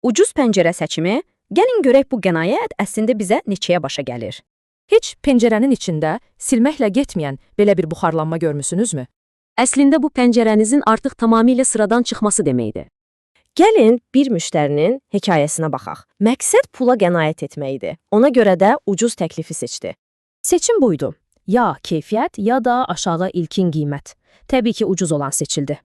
Ucuz pəncərə seçimi, gəlin görək bu qənaət əslində bizə neçəyə başa gəlir. Heç pəncərənin içində silməklə getməyən belə bir buxarlanma görmüsünüzmü? Əslində bu pəncərənizin artıq tamamilə sıradan çıxması deməkdir. Gəlin bir müştərinin hekayəsinə baxaq. Məqsəd pula qənaət etməkdir. Ona görə də ucuz təklifi seçdi. Seçim buydu. Ya keyfiyyət, ya da aşağı ilkin qiymət. Təbii ki, ucuz olan seçildi.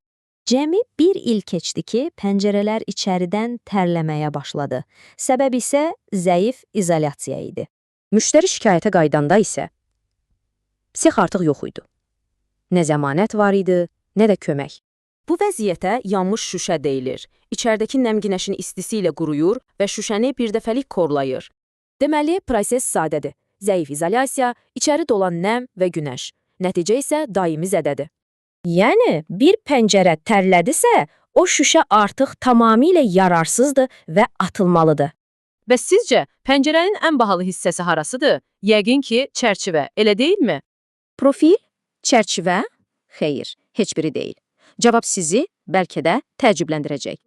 Cəmi bir il keçdi ki, pəncərələr içəridən tərləməyə başladı. Səbəb isə zəif izolyasiya idi. Müştəri şikayətə qaydanda isə psix artıq yox idi. Nə zəmanət var idi, nə də kömək. Bu vəziyyətə yanmış şüşə deyilir. İçəridəki nəm günəşin istisi ilə quruyur və şüşəni birdəfəlik korlayır. Deməli, proses sadədir. Zəif izolyasiya, içəri dolan nəm və günəş. Nəticə isə daimi zədədir. Yəni, bir pəncərə tərlədisə, o şüşə artıq tamamilə yararsızdır və atılmalıdır. Bəs sizcə, pəncərənin ən bahalı hissəsi harasıdır? Yəqin ki, çərçivə, elə deyilmi? Profil, çərçivə? Xeyr, heç biri deyil. Cavab sizi bəlkə də təəccübləndirəcək.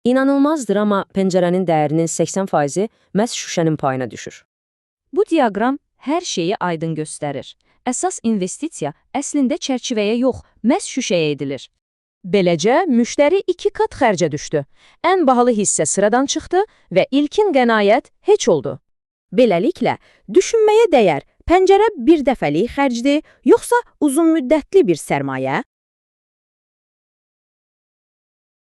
İnanılmazdır, amma pəncərənin dəyərinin 80%-i məhz şüşənin payına düşür. Bu diaqram hər şeyi aydın göstərir. Əsas investisiya əslində çərçivəyə yox, məhz şüşəyə edilir. Beləcə, müştəri 2 qat xərcə düşdü. Ən bahalı hissə sıradan çıxdı və ilkin qənaət heç oldu. Beləliklə, düşünməyə dəyər, pəncərə bir dəfəlik xərcdir, yoxsa uzun müddətli bir sərmayə?